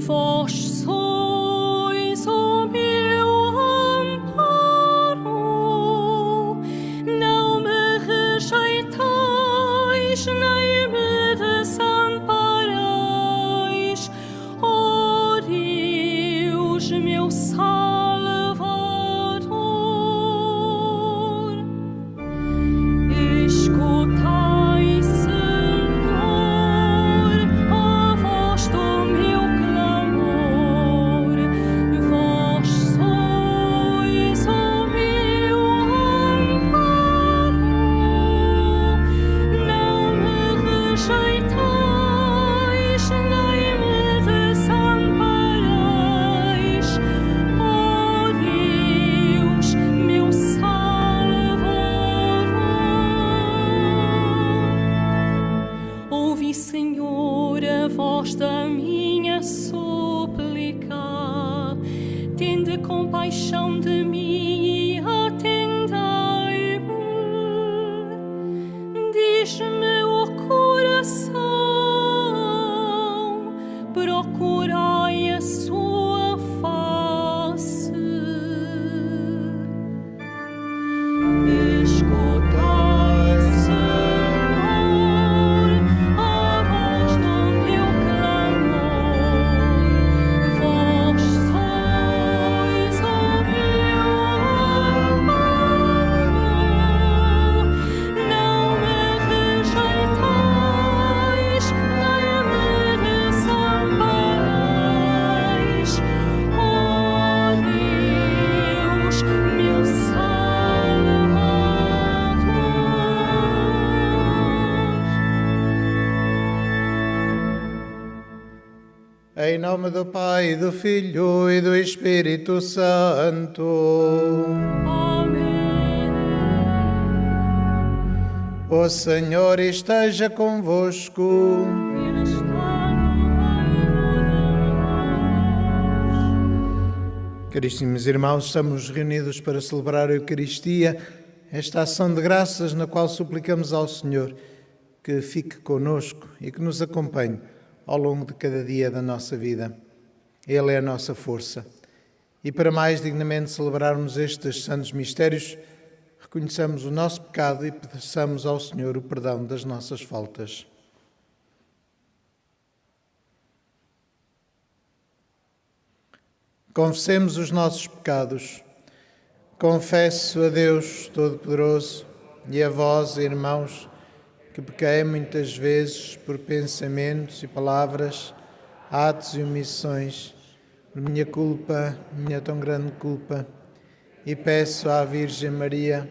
Vós sois o meu amparo, não me rejeitais, nem me desamparais, ó Deus, meu Salvador. Escutai, Senhor, a voz do meu clamor. Vós sois o meu amparo, não me rejeitais, nem me desamparais, ó Deus, meu Salvador. Ouvi, Senhor, a voz da minha súplica, tende compaixão de mim e atendei-me. Diz-me o coração, procurai a sua face. Escutai, Senhor, a voz do meu clamor. Vós sois o meu amparo, não me rejeitais, nem me desamparais, ó Deus, meu Em nome do Pai, do Filho e do Espírito Santo. Amém. O Senhor esteja convosco. Ele está no meio de nós. Caríssimos irmãos, estamos reunidos para celebrar a Eucaristia, esta ação de graças na qual suplicamos ao Senhor que fique conosco e que nos acompanhe ao longo de cada dia da nossa vida. Ele é a nossa força. E para mais dignamente celebrarmos estes santos mistérios, reconheçamos o nosso pecado e peçamos ao Senhor o perdão das nossas faltas. Confessemos os nossos pecados. Confesso a Deus Todo-Poderoso e a vós, irmãos, que pequei muitas vezes por pensamentos e palavras, atos e omissões, por minha culpa, minha tão grande culpa, e peço à Virgem Maria,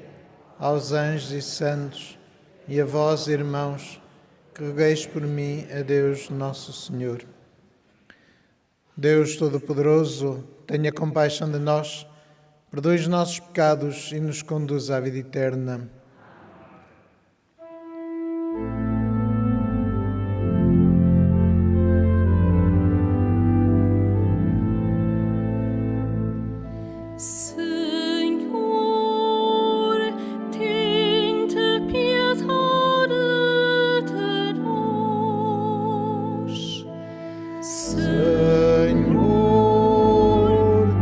aos anjos e santos, e a vós, irmãos, que rogueis por mim a Deus Nosso Senhor. Deus Todo-Poderoso, tenha compaixão de nós, perdoe os nossos pecados e nos conduz à vida eterna. Senhor, tende piedade de nós. Senhor,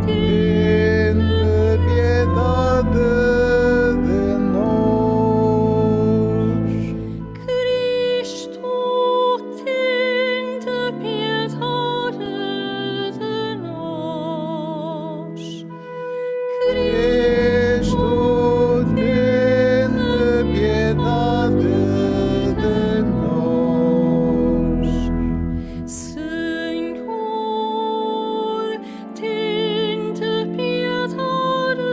tende piedade de nós. Cristo, tende piedade de nós. Cristo, tende piedade de nós. Senhor, tende piedade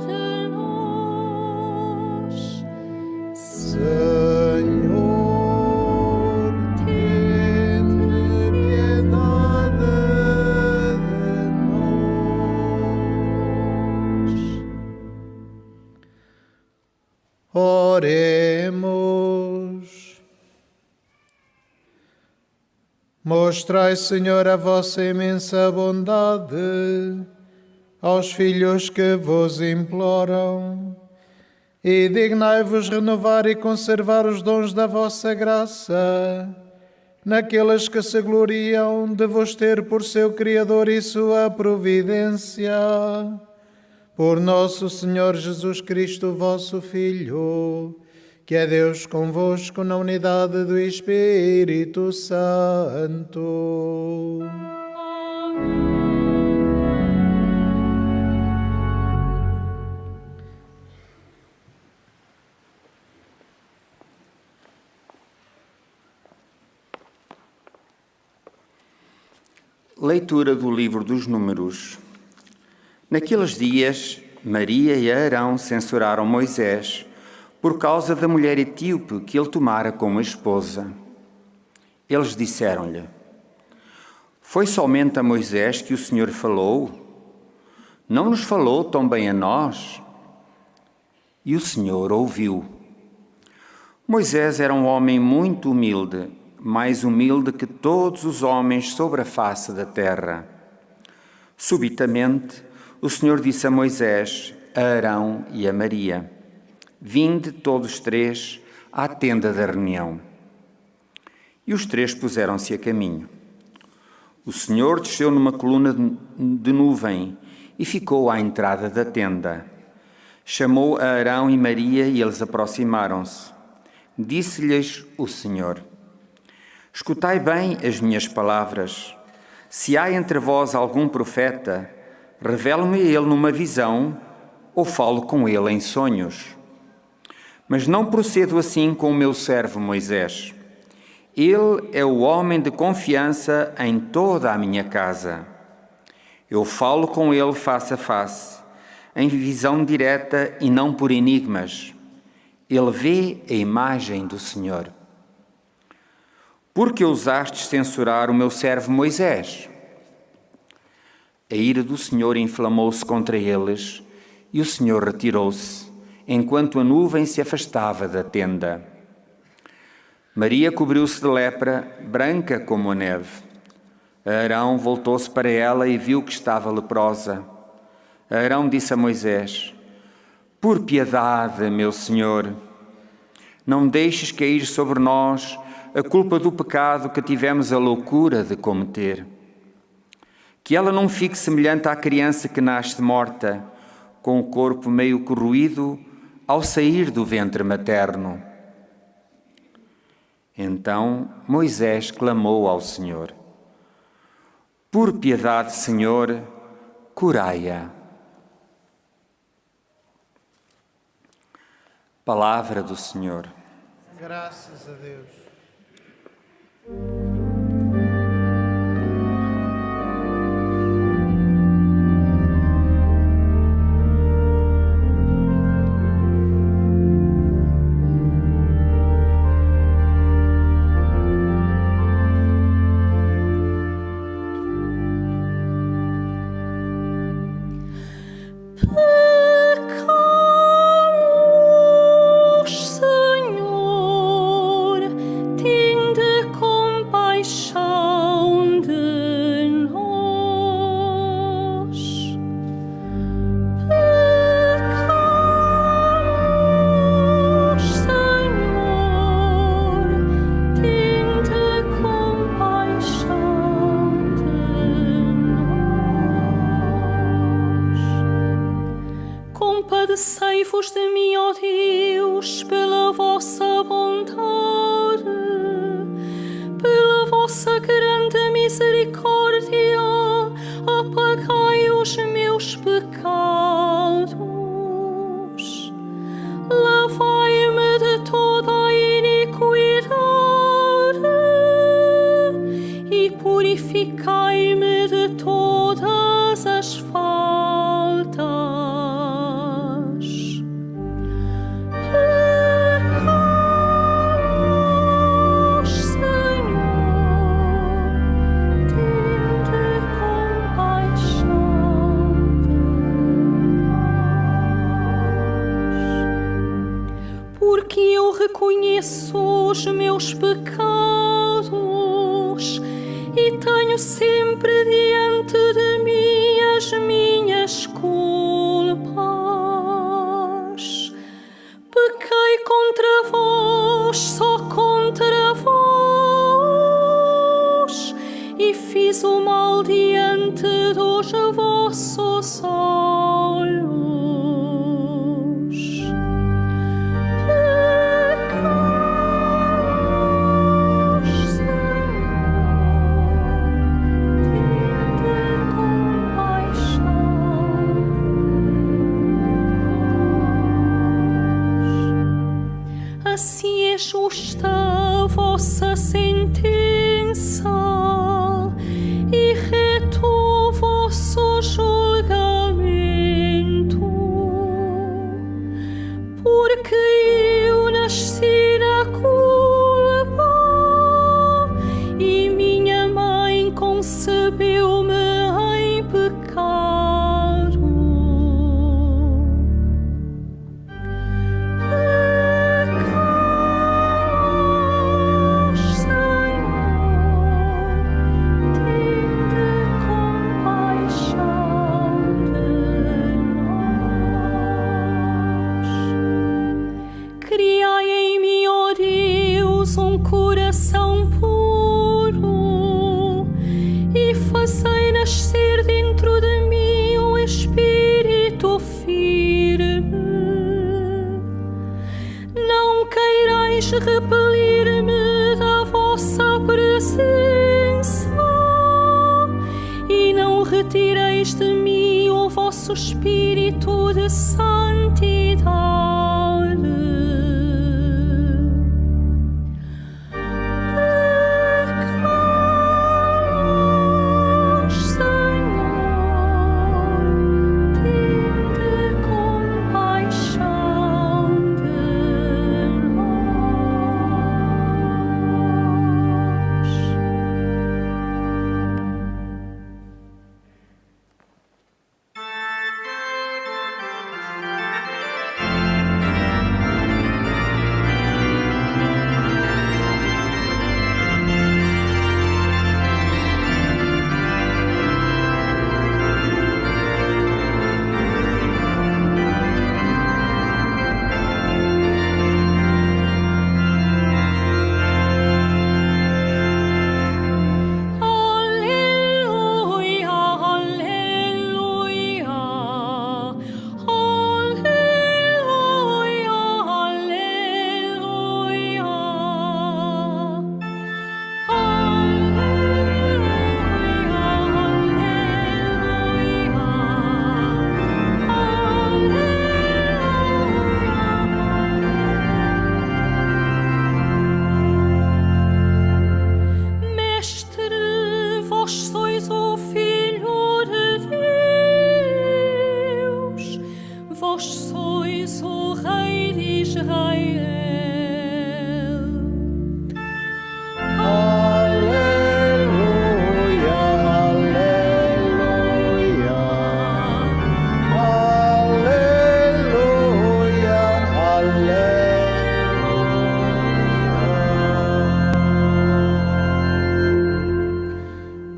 de nós. Senhor, tende piedade de nós. Oremos. Mostrai, Senhor, a vossa imensa bondade aos filhos que vos imploram, e dignai-vos renovar e conservar os dons da vossa graça, naqueles que se gloriam de vos ter por seu Criador e sua providência. Por nosso Senhor Jesus Cristo, vosso Filho, que é Deus convosco na unidade do Espírito Santo. Leitura do livro dos Números. Naqueles dias, Maria e Arão censuraram Moisés por causa da mulher etíope que ele tomara como esposa. Eles disseram-lhe: Foi somente a Moisés que o Senhor falou? Não nos falou também a nós? E o Senhor ouviu. Moisés era um homem muito humilde, mais humilde que todos os homens sobre a face da terra. Subitamente, o Senhor disse a Moisés, a Arão e a Maria: Vinde todos três à tenda da reunião. E os três puseram-se a caminho. O Senhor desceu numa coluna de nuvem e ficou à entrada da tenda. Chamou a Arão e Maria e eles aproximaram-se. Disse-lhes o Senhor: Escutai bem as minhas palavras. Se há entre vós algum profeta, revele-me ele numa visão ou falo com ele em sonhos. Mas não procedo assim com o meu servo Moisés. Ele é o homem de confiança em toda a minha casa. Eu falo com ele face a face, em visão direta e não por enigmas. Ele vê a imagem do Senhor. Por que ousastes censurar o meu servo Moisés? A ira do Senhor inflamou-se contra eles e o Senhor retirou-se, enquanto a nuvem se afastava da tenda. Maria cobriu-se de lepra, branca como a neve. Arão voltou-se para ela e viu que estava leprosa. Arão disse a Moisés: Por piedade, meu Senhor, não deixes cair sobre nós a culpa do pecado que tivemos a loucura de cometer. Que ela não fique semelhante à criança que nasce morta, com o corpo meio corroído ao sair do ventre materno. Então Moisés clamou ao Senhor: Por piedade, Senhor, curai-a. Palavra do Senhor. Graças a Deus. Compadecei-vos de mim, ó Deus, pela vossa bondade, pela vossa grande misericórdia, apagai os meus pecados. Lavai-me de toda a iniquidade e purificai-me de todas as faltas. Porque eu reconheço os meus pecados e tenho sempre diante de mim as minhas culpas. Pequei contra vós, só contra vós, diante dos vossos olhos. Assim é justa a vossa sentença e reto o vosso julgamento, porque eu nasci na culpa e minha mãe concebeu-me em pecado. Criai em mim, ó Deus, um coração puro e fazei nascer dentro de mim um espírito firme. Não queirais repelir-me da vossa presença e não retireis de mim o vosso espírito de santidade.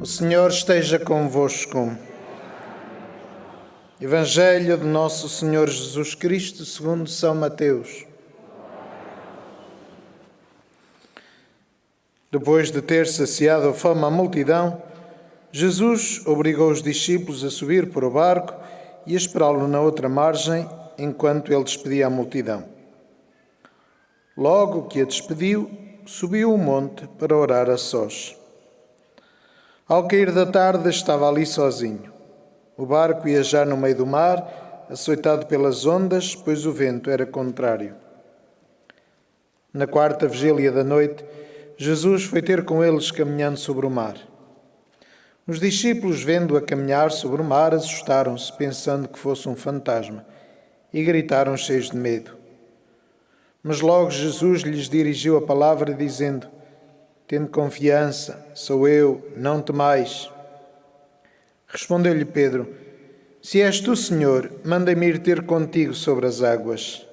O Senhor esteja convosco. Evangelho de Nosso Senhor Jesus Cristo segundo São Mateus. Depois de ter saciado a fome à multidão, Jesus obrigou os discípulos a subir por o barco e a esperá-lo na outra margem, enquanto ele despedia a multidão. Logo que a despediu, subiu o monte para orar a sós. Ao cair da tarde, estava ali sozinho. O barco ia já no meio do mar, açoitado pelas ondas, pois o vento era contrário. Na quarta vigília da noite, Jesus foi ter com eles caminhando sobre o mar. Os discípulos, vendo-o a caminhar sobre o mar, assustaram-se, pensando que fosse um fantasma, e gritaram cheios de medo. Mas logo Jesus lhes dirigiu a palavra, dizendo: Tende confiança, sou eu, não temais. Respondeu-lhe Pedro: Se és tu, Senhor, manda-me ir ter contigo sobre as águas.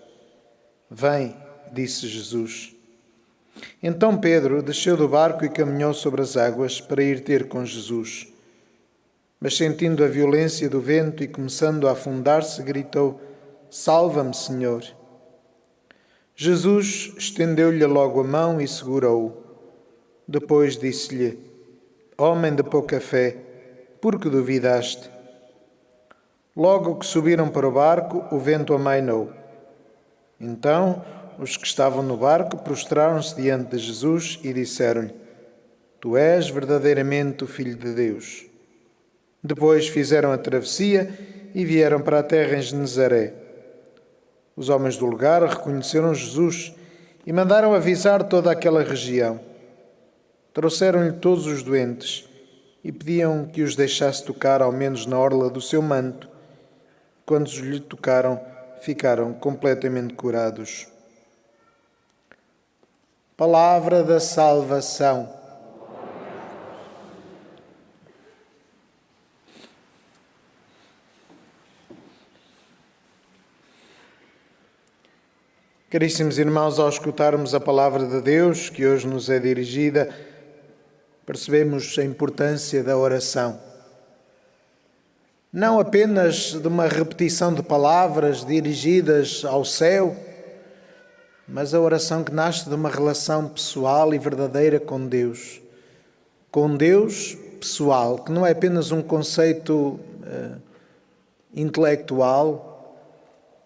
Vem, disse Jesus. Então Pedro desceu do barco e caminhou sobre as águas para ir ter com Jesus. Mas sentindo a violência do vento e começando a afundar-se, gritou: Salva-me, Senhor! Jesus estendeu-lhe logo a mão e segurou-o. Depois disse-lhe: Homem de pouca fé, porque duvidaste. Logo que subiram para o barco, o vento amainou. Então, os que estavam no barco prostraram-se diante de Jesus e disseram-lhe: Tu és verdadeiramente o Filho de Deus. Depois fizeram a travessia e vieram para a terra em Genezaré. Os homens do lugar reconheceram Jesus e mandaram avisar toda aquela região. Trouxeram-lhe todos os doentes e pediam que os deixasse tocar ao menos na orla do seu manto. Quando lhe tocaram, ficaram completamente curados. Palavra da salvação. Caríssimos irmãos, ao escutarmos a palavra de Deus que hoje nos é dirigida, percebemos a importância da oração. Não apenas de uma repetição de palavras dirigidas ao céu, mas a oração que nasce de uma relação pessoal e verdadeira com Deus. Com Deus pessoal, que não é apenas um conceito intelectual,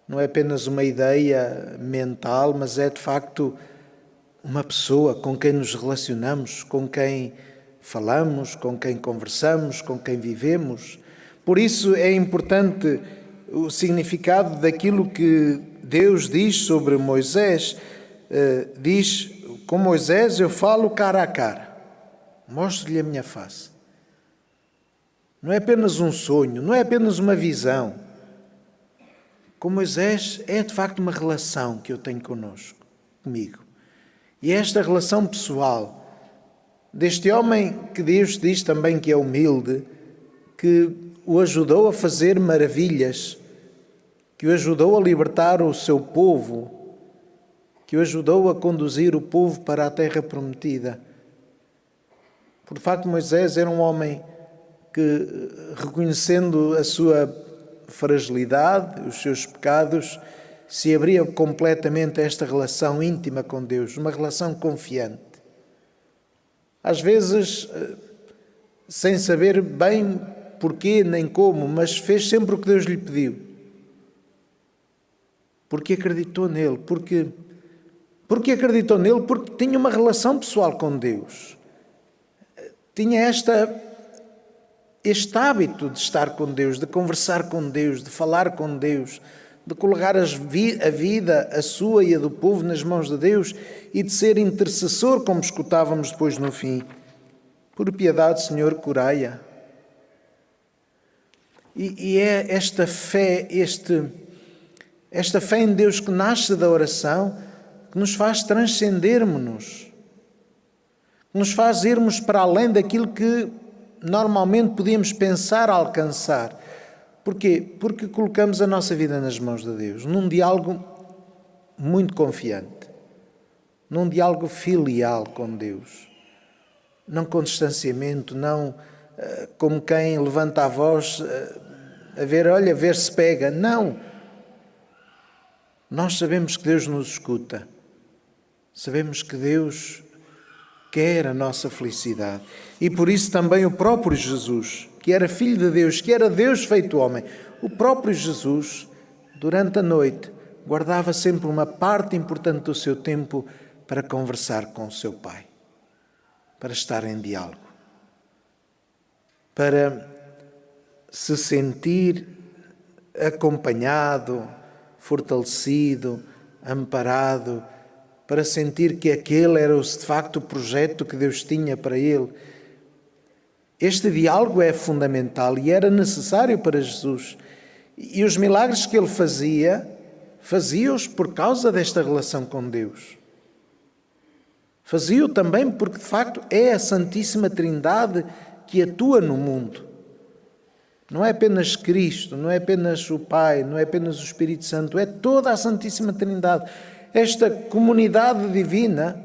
não é apenas uma ideia mental, mas é de facto uma pessoa com quem nos relacionamos, com quem falamos, com quem conversamos, com quem vivemos. Por isso é importante o significado daquilo que Deus diz sobre Moisés. Diz: com Moisés eu falo cara a cara, mostro-lhe a minha face. Não é apenas um sonho, não é apenas uma visão. Com Moisés é de facto uma relação que eu tenho comigo. E esta relação pessoal deste homem que Deus diz também que é humilde, que o ajudou a fazer maravilhas, que o ajudou a libertar o seu povo, que o ajudou a conduzir o povo para a terra prometida. Por facto, Moisés era um homem que, reconhecendo a sua fragilidade, os seus pecados, se abria completamente a esta relação íntima com Deus, uma relação confiante. Às vezes, sem saber bem porquê nem como, mas fez sempre o que Deus lhe pediu. Porque acreditou nele, porque acreditou nele, porque tinha uma relação pessoal com Deus. Tinha este hábito de estar com Deus, de conversar com Deus, de falar com Deus, de colocar a vida, a sua e a do povo, nas mãos de Deus e de ser intercessor, como escutávamos depois no fim. Por piedade, Senhor, curai-a. E é esta fé em Deus que nasce da oração, que nos faz transcendermos-nos, que nos faz irmos para além daquilo que normalmente podíamos pensar alcançar. Porquê? Porque colocamos a nossa vida nas mãos de Deus, num diálogo muito confiante, num diálogo filial com Deus, não com distanciamento, não como quem levanta a voz a ver se pega. Não. Nós sabemos que Deus nos escuta, sabemos que Deus quer a nossa felicidade. E por isso também o próprio Jesus, que era Filho de Deus, que era Deus feito homem, o próprio Jesus, durante a noite, guardava sempre uma parte importante do seu tempo para conversar com o seu Pai, para estar em diálogo, para se sentir acompanhado, fortalecido, amparado, para sentir que aquele era de facto o projeto que Deus tinha para ele. Este diálogo é fundamental e era necessário para Jesus. E os milagres que ele fazia-os por causa desta relação com Deus. Fazia-o também porque de facto é a Santíssima Trindade que atua no mundo. Não é apenas Cristo, não é apenas o Pai, não é apenas o Espírito Santo, é toda a Santíssima Trindade. Esta comunidade divina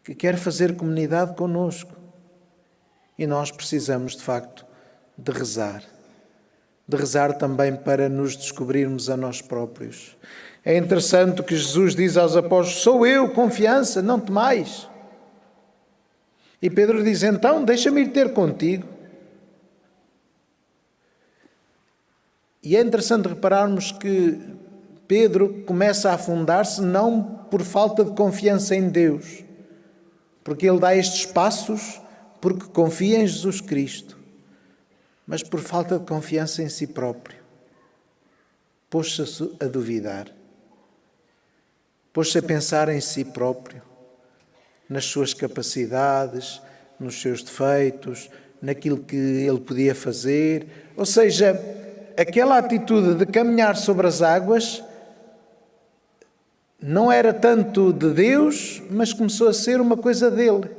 que quer fazer comunidade conosco. E nós precisamos, de facto, de rezar. De rezar também para nos descobrirmos a nós próprios. É interessante o que Jesus diz aos apóstolos: sou eu, confiança, não temais. E Pedro diz: então, deixa-me ir ter contigo. E é interessante repararmos que Pedro começa a afundar-se não por falta de confiança em Deus, porque ele dá estes passos porque confia em Jesus Cristo, mas por falta de confiança em si próprio. Pôs-se a duvidar, pôs-se a pensar em si próprio, nas suas capacidades, nos seus defeitos, naquilo que ele podia fazer. Ou seja, aquela atitude de caminhar sobre as águas não era tanto de Deus, mas começou a ser uma coisa dele.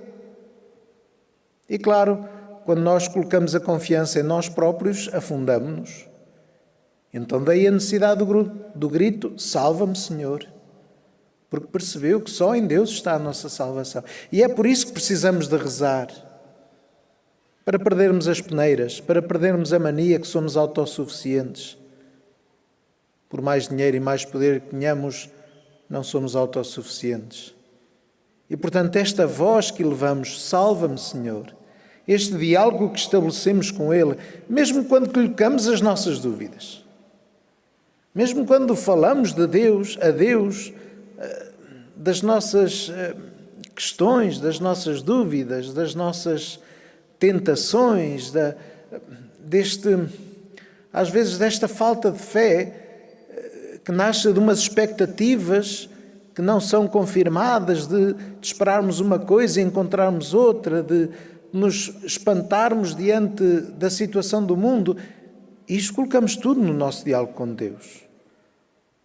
E claro, quando nós colocamos a confiança em nós próprios, afundamos-nos. Então daí a necessidade do grito, salva-me, Senhor. Porque percebeu que só em Deus está a nossa salvação. E é por isso que precisamos de rezar. Para perdermos as peneiras, para perdermos a mania que somos autossuficientes. Por mais dinheiro e mais poder que tenhamos, não somos autossuficientes. E portanto esta voz que elevamos, salva-me, Senhor, este diálogo que estabelecemos com Ele, mesmo quando colocamos as nossas dúvidas, mesmo quando falamos de Deus, a Deus, das nossas questões, das nossas dúvidas, das nossas tentações, às vezes desta falta de fé que nasce de umas expectativas que não são confirmadas, de esperarmos uma coisa e encontrarmos outra, de nos espantarmos diante da situação do mundo. Isto colocamos tudo no nosso diálogo com Deus.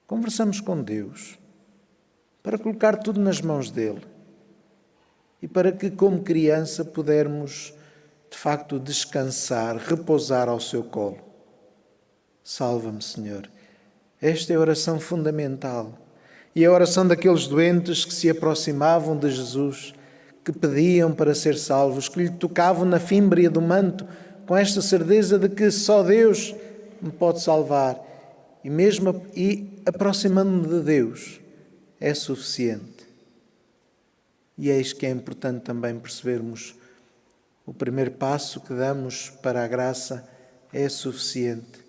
Conversamos com Deus para colocar tudo nas mãos dele e para que, como criança, pudermos, de facto, descansar, repousar ao seu colo. Salva-me, Senhor. Esta é a oração fundamental. E a oração daqueles doentes que se aproximavam de Jesus, que pediam para ser salvos, que lhe tocavam na fímbria do manto, com esta certeza de que só Deus me pode salvar. E mesmo aproximando-me de Deus, é suficiente. E eis que é importante também percebermos o primeiro passo que damos para a graça é suficiente.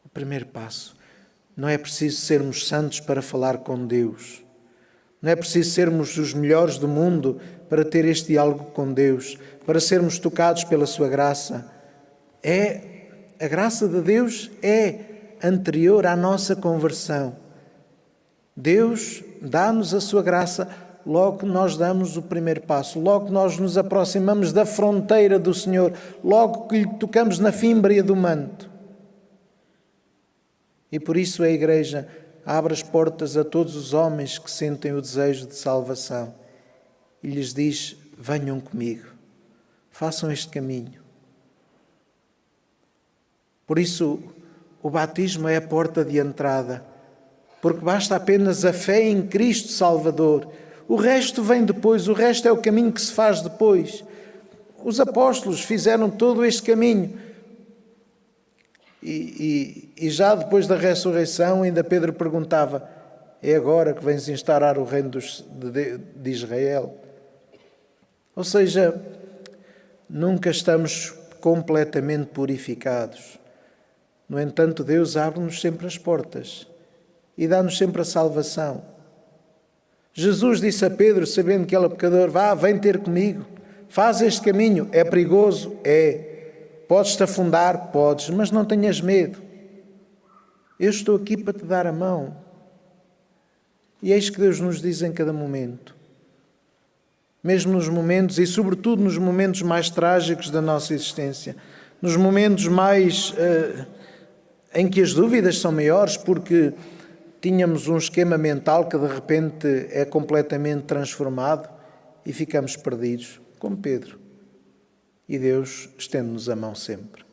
O primeiro passo. Não é preciso sermos santos para falar com Deus. Não é preciso sermos os melhores do mundo para ter este diálogo com Deus, para sermos tocados pela sua graça. A graça de Deus é anterior à nossa conversão. Deus dá-nos a sua graça logo que nós damos o primeiro passo, logo que nós nos aproximamos da fronteira do Senhor, logo que lhe tocamos na fímbria do manto. E por isso a Igreja abre as portas a todos os homens que sentem o desejo de salvação e lhes diz: venham comigo, façam este caminho. Por isso o batismo é a porta de entrada, porque basta apenas a fé em Cristo Salvador. O resto vem depois, o resto é o caminho que se faz depois. Os apóstolos fizeram todo este caminho. E já depois da ressurreição, ainda Pedro perguntava: é agora que vens instaurar o reino de Israel? Ou seja, nunca estamos completamente purificados. No entanto, Deus abre-nos sempre as portas e dá-nos sempre a salvação. Jesus disse a Pedro, sabendo que ele é pecador: vem ter comigo, faz este caminho. É perigoso? É. Podes-te afundar? Podes, mas não tenhas medo. Eu estou aqui para te dar a mão. E eis que Deus nos diz em cada momento, mesmo nos momentos e sobretudo nos momentos mais trágicos da nossa existência, nos momentos mais em que as dúvidas são maiores, porque tínhamos um esquema mental que de repente é completamente transformado e ficamos perdidos, como Pedro. E Deus estende-nos a mão sempre.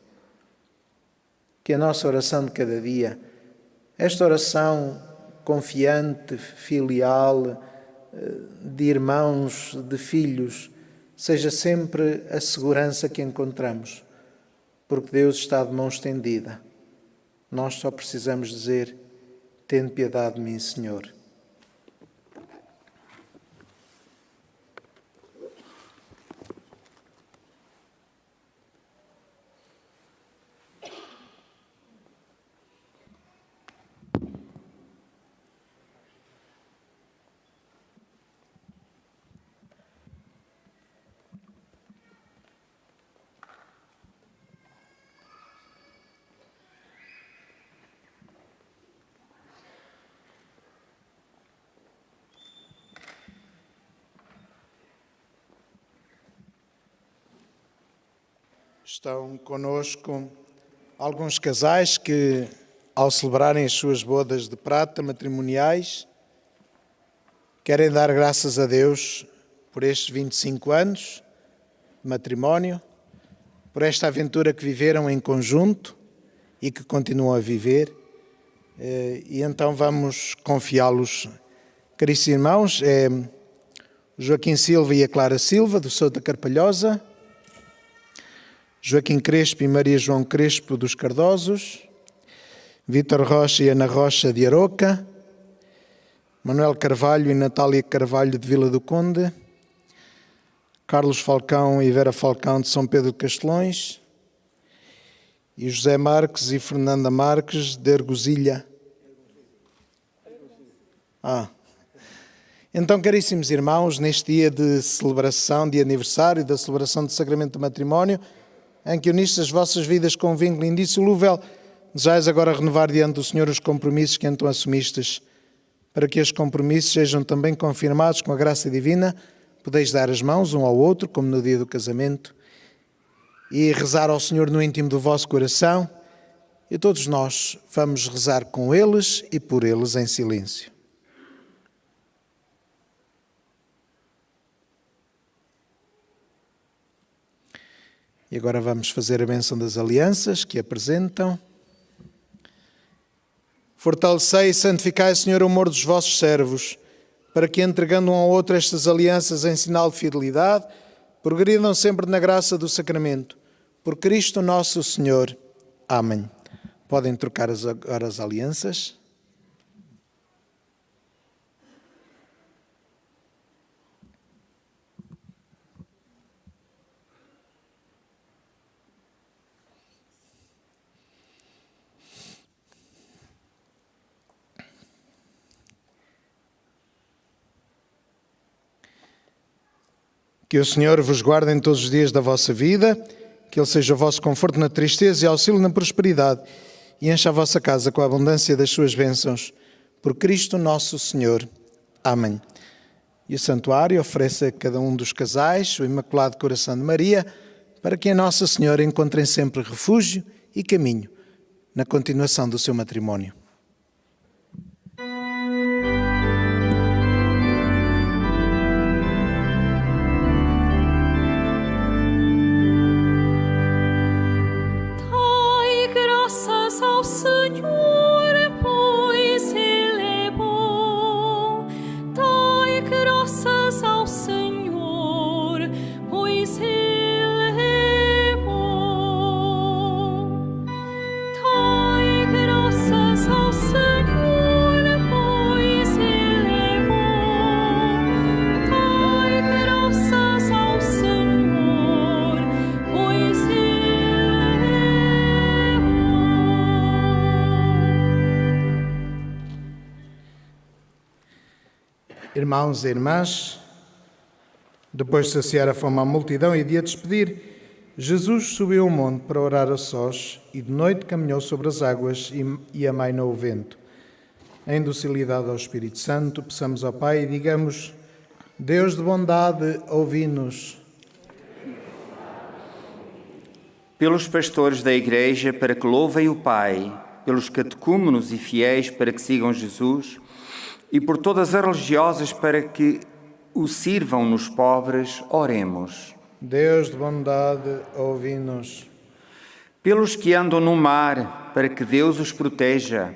Que a nossa oração de cada dia, esta oração confiante, filial, de irmãos, de filhos, seja sempre a segurança que encontramos, porque Deus está de mão estendida. Nós só precisamos dizer: tende piedade de mim, Senhor. Estão conosco alguns casais que, ao celebrarem as suas bodas de prata matrimoniais, querem dar graças a Deus por estes 25 anos de matrimónio, por esta aventura que viveram em conjunto e que continuam a viver. E então vamos confiá-los. Caríssimos irmãos, é Joaquim Silva e a Clara Silva, do Souto da Carpalhosa, Joaquim Crespo e Maria João Crespo, dos Cardosos, Vítor Rocha e Ana Rocha, de Aroca, Manuel Carvalho e Natália Carvalho, de Vila do Conde, Carlos Falcão e Vera Falcão, de São Pedro de Castelões, e José Marques e Fernanda Marques, de Ergosilha. Então, caríssimos irmãos, neste dia de celebração, de aniversário, da celebração do Sacramento do Matrimónio, em que unistes as vossas vidas com um vínculo indissolúvel, desejais agora renovar diante do Senhor os compromissos que então assumistes, para que estes compromissos sejam também confirmados com a graça divina. Podeis dar as mãos um ao outro, como no dia do casamento, e rezar ao Senhor no íntimo do vosso coração, e todos nós vamos rezar com eles e por eles em silêncio. E agora vamos fazer a bênção das alianças que apresentam. Fortalecei e santificai, Senhor, o amor dos vossos servos, para que, entregando um ao outro estas alianças em sinal de fidelidade, progridam sempre na graça do sacramento. Por Cristo nosso Senhor. Amém. Podem trocar agora as alianças. Que o Senhor vos guarde em todos os dias da vossa vida, que Ele seja o vosso conforto na tristeza e auxílio na prosperidade, e encha a vossa casa com a abundância das suas bênçãos. Por Cristo nosso Senhor. Amém. E o santuário oferece a cada um dos casais o Imaculado Coração de Maria, para que a Nossa Senhora encontrem sempre refúgio e caminho na continuação do seu matrimónio. Ao Senhor, pois Ele é bom. Dai graças ao Senhor, pois Ele é bom. Dai graças ao Senhor, pois Ele é bom. Dai graças ao Senhor, pois Ele é bom. Irmãos e irmãs, depois de saciar a fome à multidão e de a despedir, Jesus subiu ao monte para orar a sós e de noite caminhou sobre as águas e amainou o vento. Em docilidade ao Espírito Santo, peçamos ao Pai e digamos: Deus de bondade, ouvi-nos. Pelos pastores da Igreja, para que louvem o Pai, pelos catecúmenos e fiéis, para que sigam Jesus, e por todas as religiosas, para que o sirvam nos pobres, oremos. Deus de bondade, ouvi-nos. Pelos que andam no mar, para que Deus os proteja,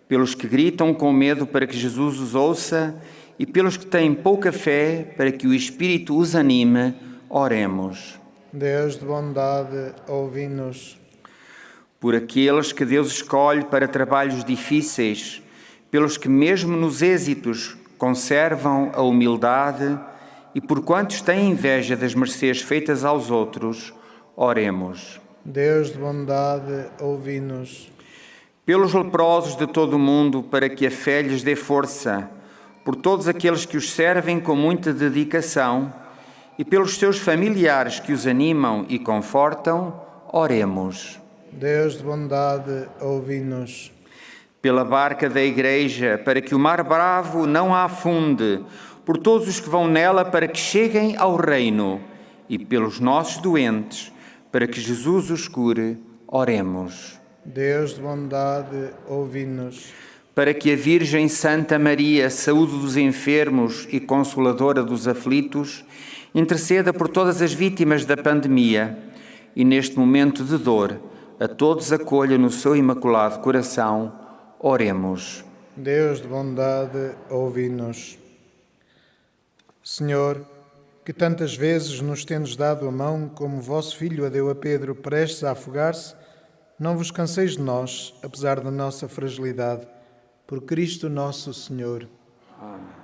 pelos que gritam com medo, para que Jesus os ouça, e pelos que têm pouca fé, para que o Espírito os anime, oremos. Deus de bondade, ouvi-nos. Por aqueles que Deus escolhe para trabalhos difíceis, pelos que mesmo nos êxitos conservam a humildade e por quantos têm inveja das mercês feitas aos outros, oremos. Deus de bondade, ouvi-nos. Pelos leprosos de todo o mundo, para que a fé lhes dê força, por todos aqueles que os servem com muita dedicação e pelos seus familiares que os animam e confortam, oremos. Deus de bondade, ouvi-nos. Pela barca da Igreja, para que o mar bravo não a afunde, por todos os que vão nela, para que cheguem ao reino, e pelos nossos doentes, para que Jesus os cure, oremos. Deus de bondade, ouvi-nos. Para que a Virgem Santa Maria, saúde dos enfermos e consoladora dos aflitos, interceda por todas as vítimas da pandemia e, neste momento de dor, a todos acolha no seu imaculado coração, oremos. Deus de bondade, ouvi-nos. Senhor, que tantas vezes nos tendes dado a mão, como vosso Filho a deu a Pedro prestes a afogar-se, não vos canseis de nós, apesar da nossa fragilidade, por Cristo nosso Senhor. Amém.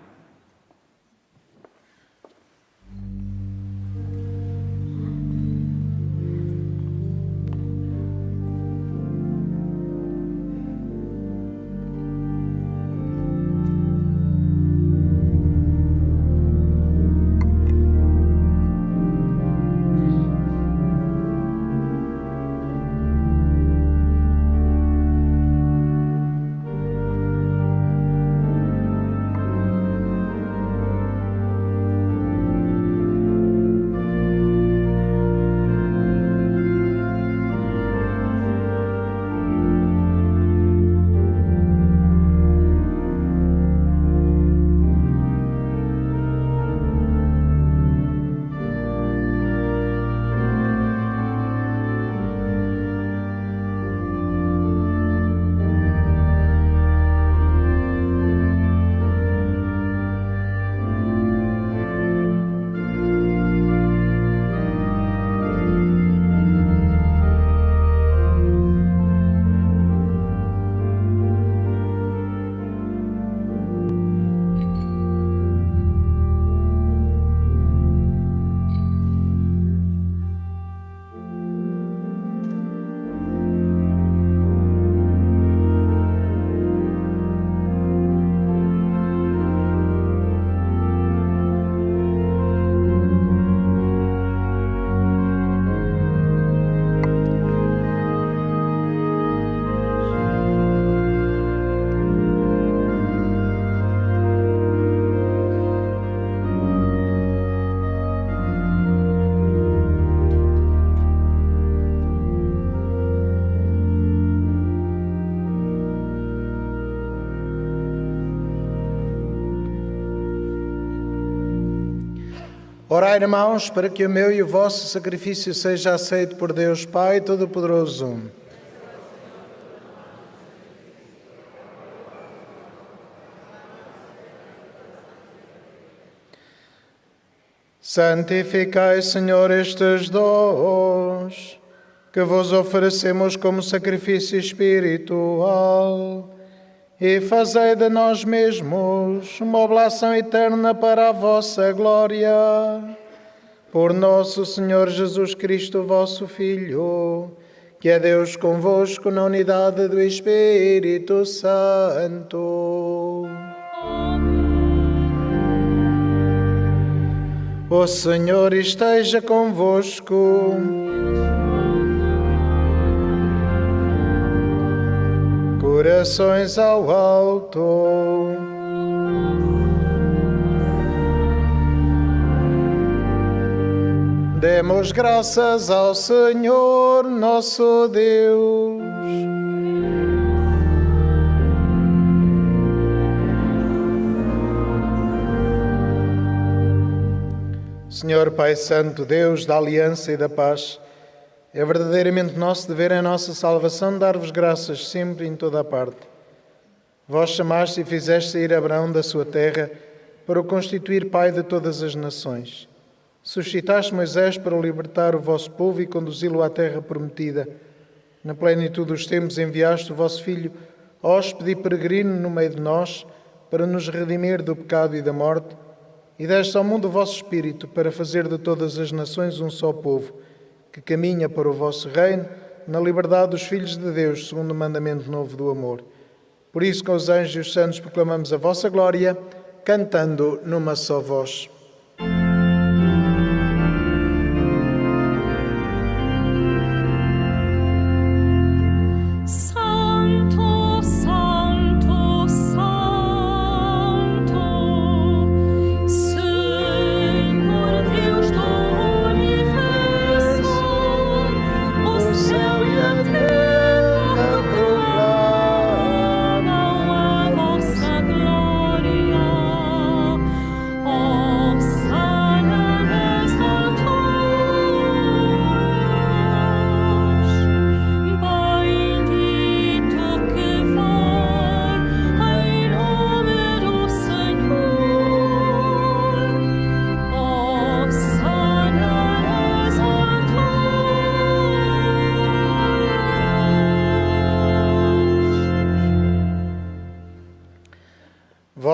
Orai, irmãos, para que o meu e o vosso sacrifício seja aceito por Deus Pai Todo-Poderoso. Santificai, Senhor, estes dons, que vos oferecemos como sacrifício espiritual, e fazei de nós mesmos uma oblação eterna para a vossa glória. Por nosso Senhor Jesus Cristo, vosso Filho, que é Deus convosco na unidade do Espírito Santo. O Senhor esteja convosco. Corações ao alto. Demos graças ao Senhor nosso Deus. Senhor Pai Santo, Deus da aliança e da paz, é verdadeiramente nosso dever, em nossa salvação, dar-vos graças sempre e em toda a parte. Vós chamaste e fizeste sair Abraão da sua terra para o constituir pai de todas as nações. Suscitaste Moisés para libertar o vosso povo e conduzi-lo à terra prometida. Na plenitude dos tempos enviaste o vosso Filho, hóspede e peregrino no meio de nós, para nos redimir do pecado e da morte, e deste ao mundo o vosso Espírito para fazer de todas as nações um só povo, que caminha para o vosso reino, na liberdade dos filhos de Deus, segundo o mandamento novo do amor. Por isso, com os anjos e os santos, proclamamos a vossa glória, cantando numa só voz.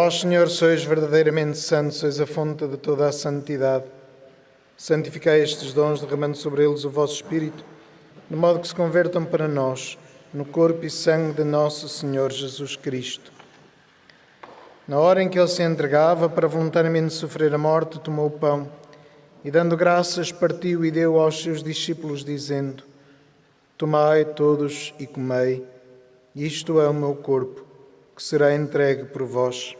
Vós, Senhor, sois verdadeiramente santo, sois a fonte de toda a santidade. Santificai estes dons, derramando sobre eles o vosso Espírito, de modo que se convertam para nós no corpo e sangue de nosso Senhor Jesus Cristo. Na hora em que ele se entregava para voluntariamente sofrer a morte, tomou o pão e, dando graças, partiu e deu aos seus discípulos, dizendo: Tomai todos e comei, isto é o meu corpo, que será entregue por vós.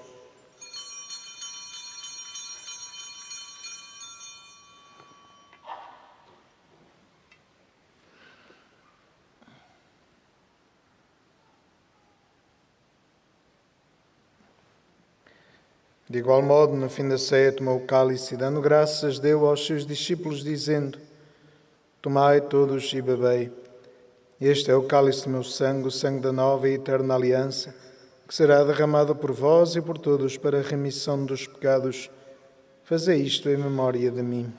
De igual modo, no fim da ceia, tomou o cálice e, dando graças, deu aos seus discípulos, dizendo: Tomai todos e bebei. Este é o cálice do meu sangue, o sangue da nova e eterna aliança, que será derramado por vós e por todos para a remissão dos pecados. Fazei isto em memória de mim.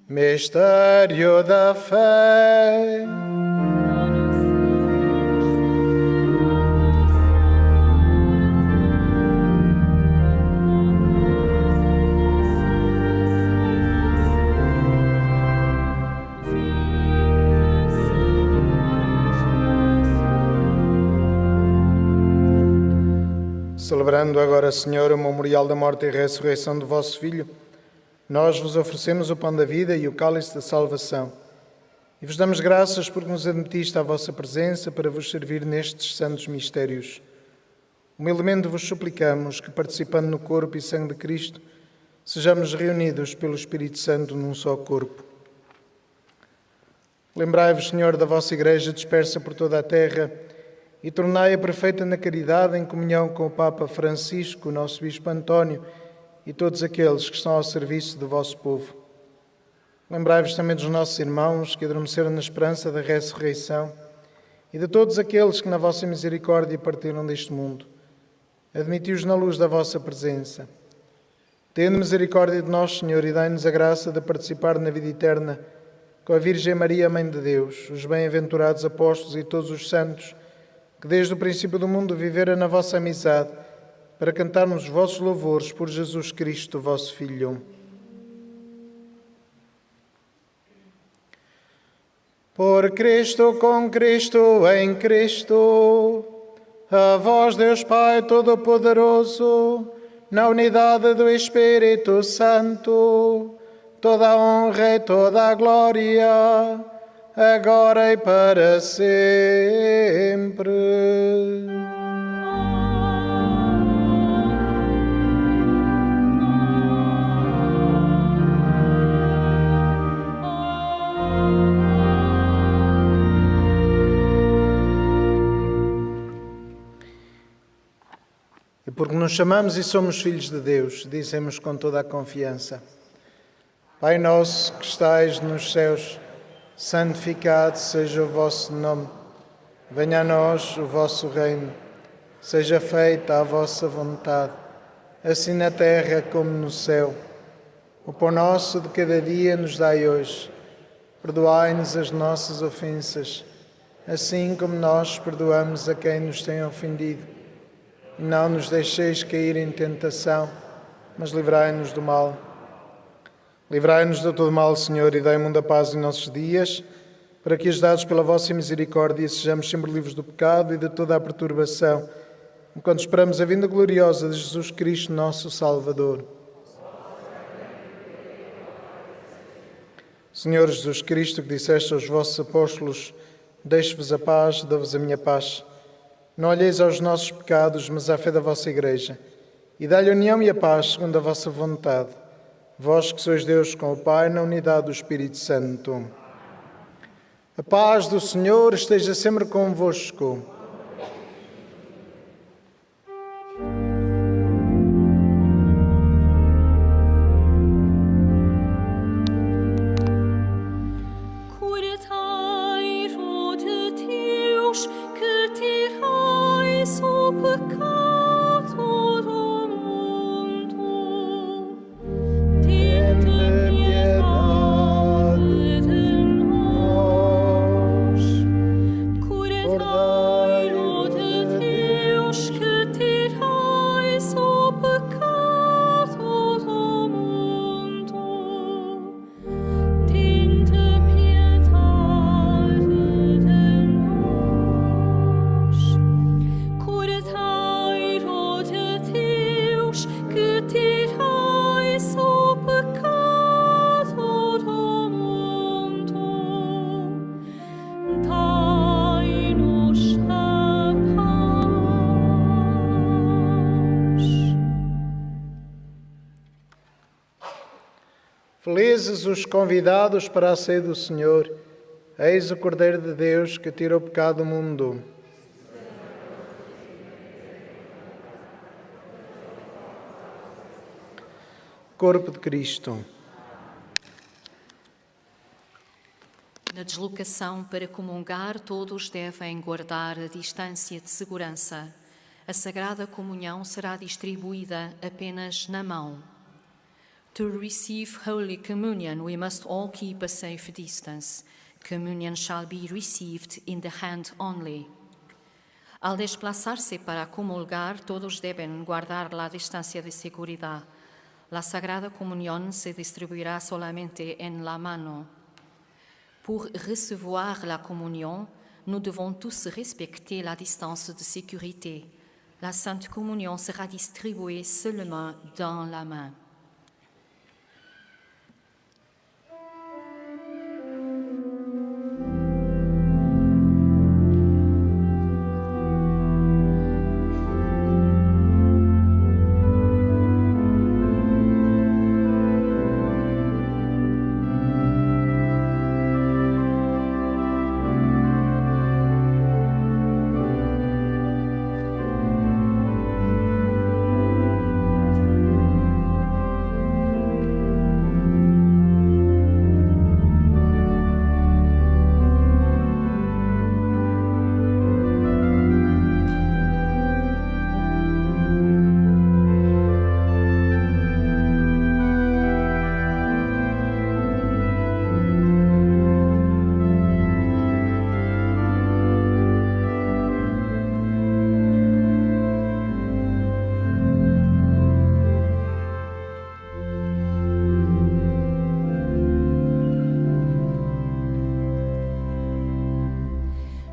Mistério da fé. Celebrando agora, Senhor, o memorial da morte e ressurreição do vosso Filho, nós vos oferecemos o pão da vida e o cálice da salvação. E vos damos graças porque nos admitiste à vossa presença para vos servir nestes santos mistérios. Humildemente vos suplicamos que, participando no corpo e sangue de Cristo, sejamos reunidos pelo Espírito Santo num só corpo. Lembrai-vos, Senhor, da vossa Igreja dispersa por toda a terra e tornai-a perfeita na caridade em comunhão com o Papa Francisco, o nosso Bispo António, e todos aqueles que estão ao serviço do vosso povo. Lembrai-vos também dos nossos irmãos que adormeceram na esperança da ressurreição e de todos aqueles que na vossa misericórdia partiram deste mundo. Admiti-os na luz da vossa presença. Tende misericórdia de nós, Senhor, e dai-nos a graça de participar na vida eterna com a Virgem Maria, Mãe de Deus, os bem-aventurados apóstolos e todos os santos que desde o princípio do mundo viveram na vossa amizade, para cantarmos os vossos louvores por Jesus Cristo, vosso Filho. Por Cristo, com Cristo, em Cristo, a vós, Deus Pai Todo-Poderoso, na unidade do Espírito Santo, toda a honra e toda a glória, agora e para sempre. E porque nos chamamos e somos filhos de Deus, dizemos com toda a confiança: Pai nosso que estais nos céus, santificado seja o vosso nome. Venha a nós o vosso reino. Seja feita a vossa vontade, assim na terra como no céu. O pão nosso de cada dia nos dai hoje. Perdoai-nos as nossas ofensas, assim como nós perdoamos a quem nos tem ofendido. E não nos deixeis cair em tentação, mas livrai-nos do mal. Livrai-nos de todo mal, Senhor, e dai muita paz em nossos dias, para que, ajudados pela vossa misericórdia, sejamos sempre livres do pecado e de toda a perturbação, enquanto esperamos a vinda gloriosa de Jesus Cristo, nosso Salvador. Senhor Jesus Cristo, que disseste aos vossos apóstolos: Deixo-vos a paz, dou-vos a minha paz. Não olheis aos nossos pecados, mas à fé da vossa Igreja, e dai-lhe a união e a paz segundo a vossa vontade. Vós que sois Deus com o Pai, na unidade do Espírito Santo. A paz do Senhor esteja sempre convosco. Cordeiro de Deus, que tirais o pecado Felizes os convidados para a ceia do Senhor. Eis o Cordeiro de Deus que tira o pecado do mundo. Corpo de Cristo. Na deslocação para comungar, todos devem guardar a distância de segurança. A Sagrada Comunhão será distribuída apenas na mão. To receive Holy Communion, we must all keep a safe distance. Communion shall be received in the hand only. Al desplazarse para comulgar, todos deben guardar la distancia de seguridad. La Sagrada Comunión se distribuirá solamente en la mano. Pour recevoir la communion, nous devons tous respecter la distance de sécurité. La Sainte Communion sera distribuée seulement dans la main.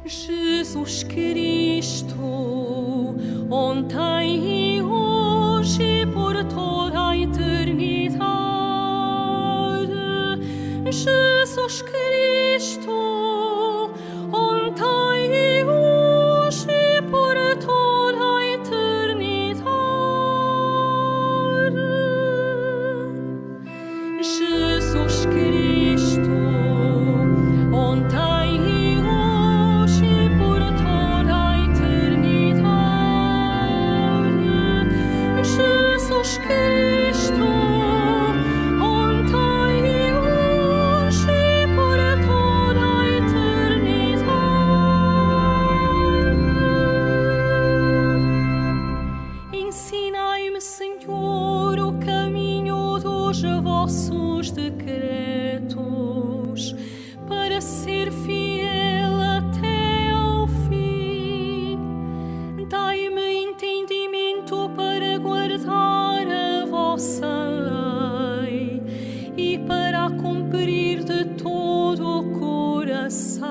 Jesus Cristo, ontem e hoje e por toda a eternidade. Jesus Cristo, ontem e hoje e por toda a eternidade. Jesus Cristo, ontem Cristo, ontem e hoje e por toda a eternidade. Ensinai-me, Senhor, o caminho dos vossos decretos, para ser fiel até ao fim. Dai-me entendimento para guardar a vossa lei e para a cumprir de todo o coração.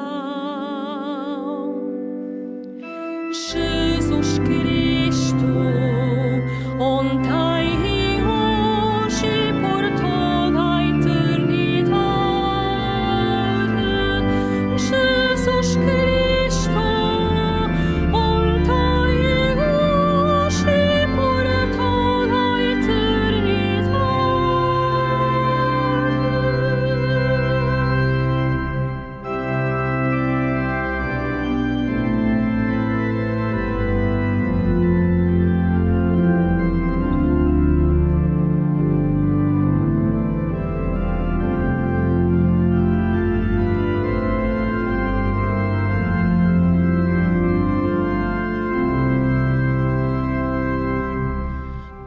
Jesus Cristo, ontem e hoje e por toda a eternidade. Jesus Cristo, ontem e hoje e por toda a eternidade.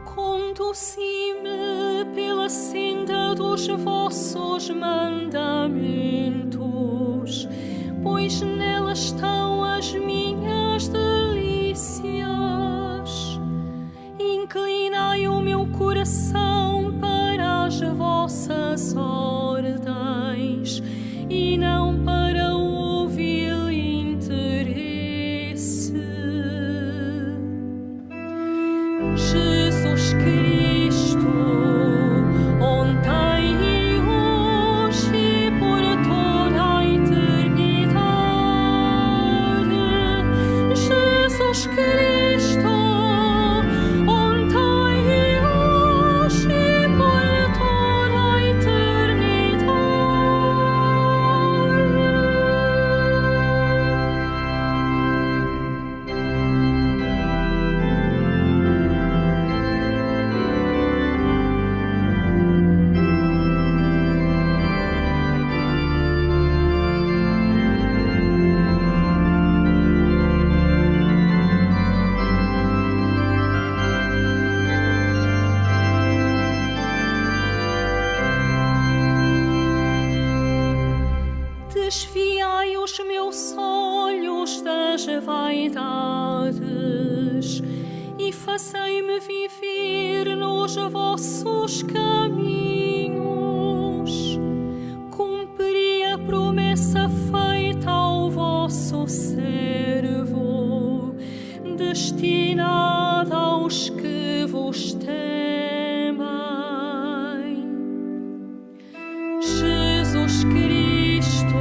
Conduzi-me pela senda dos vossos mandamentos, pois nela estão as minhas delícias. Inclinai o meu coração para as vossas ordens e não para o vil interesse. Jesus Cristo, ontem e hoje e por toda a eternidade. desviai os meus olhos das vaidades e fazei-me viver nos vossos caminhos. Cumpri a promessa feita ao vosso servo, destinada aos que vos temem. Jesus Cristo,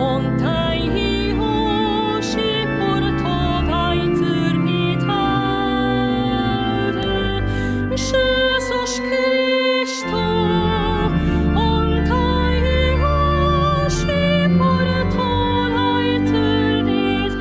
ontem e hoje e por toda a eternidade. Jesus Cristo, ontem e hoje e por toda a eternidade.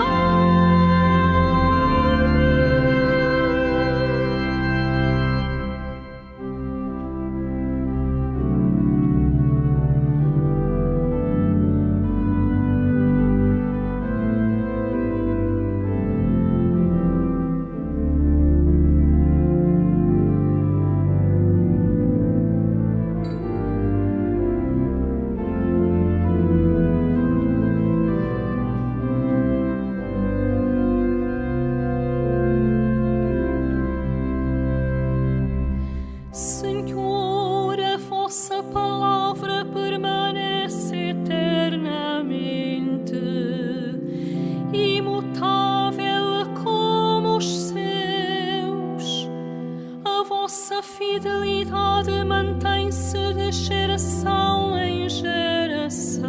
Senhor, a vossa palavra permanece eternamente, imutável como os céus. A vossa fidelidade mantém-se de geração em geração,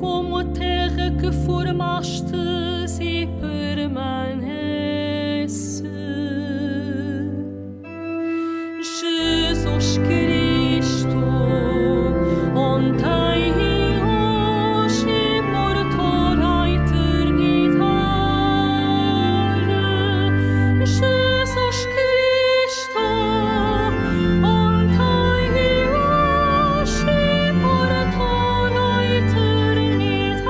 como a terra que formastes e permanece. Jesus Cristo, ontem e hoje e por toda a eternidade. Jesus Cristo, ontem e hoje e por toda a eternidade.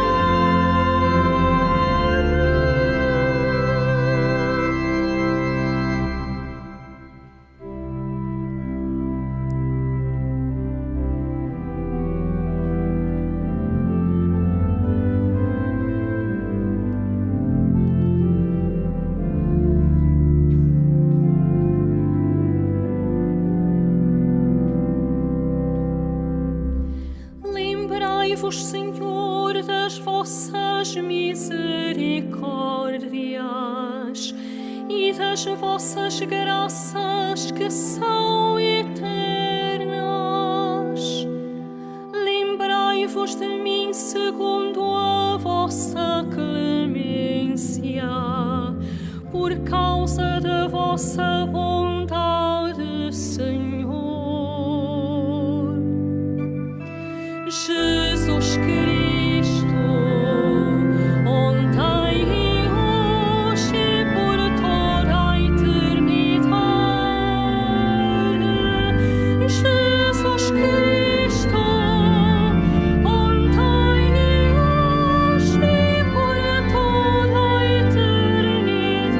Lembrai-vos, Senhor, das vossas misericórdias e das vossas graças que são eternas. Lembrai-vos de mim segundo a vossa clemência, por causa da vossa bondade, Senhor. Jesus Cristo, ontem e hoje e por toda a eternidade. Jesus Cristo, ontem e hoje e por toda a eternidade.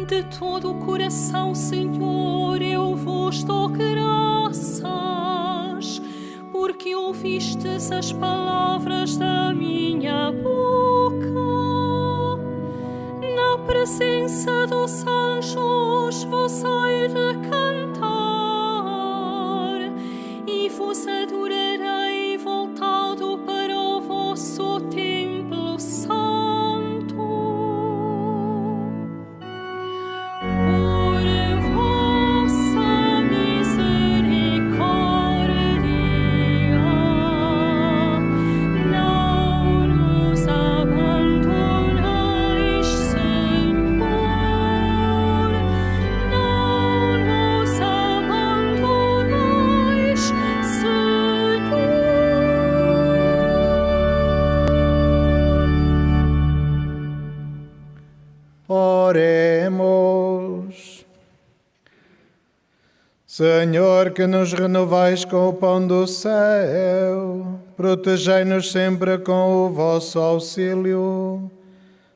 De todo o coração, Senhor, eu vos dou graças, porque ouvistes as palavras da minha boca. Na presença dos anjos vos hei de cantar, e vos adorarei voltado para o vosso templo santo. Oremos. Senhor, que nos renovais com o pão do céu, protegei-nos sempre com o vosso auxílio,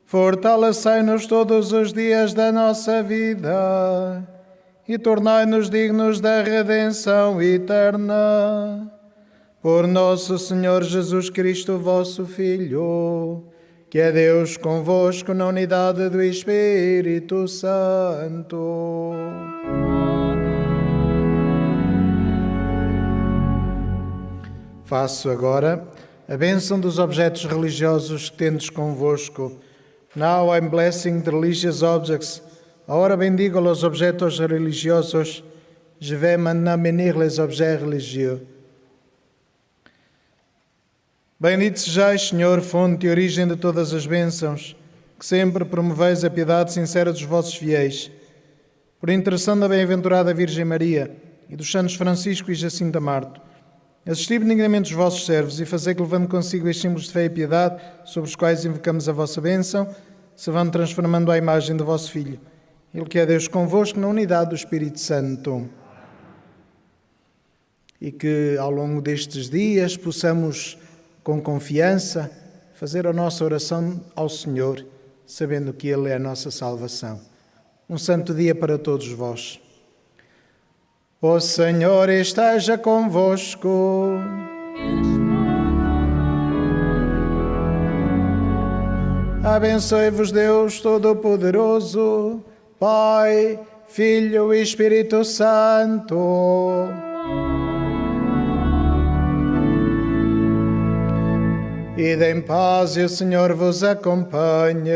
fortalecei-nos todos os dias da nossa vida e tornai-nos dignos da redenção eterna. Por nosso Senhor Jesus Cristo, vosso Filho, que é Deus convosco na unidade do Espírito Santo. Faço agora a bênção dos objetos religiosos que tendes convosco. Now I'm blessing the religious objects. Agora bendigo os objetos religiosos. Je vais maintenant bénir les objets religieux. Bendito sejais, Senhor, fonte e origem de todas as bênçãos, que sempre promoveis a piedade sincera dos vossos fiéis. Por intercessão da bem-aventurada Virgem Maria e dos santos Francisco e Jacinta Marto, assisti benignamente os vossos servos e fazei que, levando consigo estes símbolos de fé e piedade, sobre os quais invocamos a vossa bênção, se vão transformando à imagem do vosso Filho, Ele que é Deus convosco na unidade do Espírito Santo. E que, ao longo destes dias, possamos com confiança, fazer a nossa oração ao Senhor, sabendo que Ele é a nossa salvação. Um santo dia para todos vós. O Senhor esteja convosco. Abençoe-vos Deus Todo-Poderoso, Pai, Filho e Espírito Santo. Ide em paz e o Senhor vos acompanhe.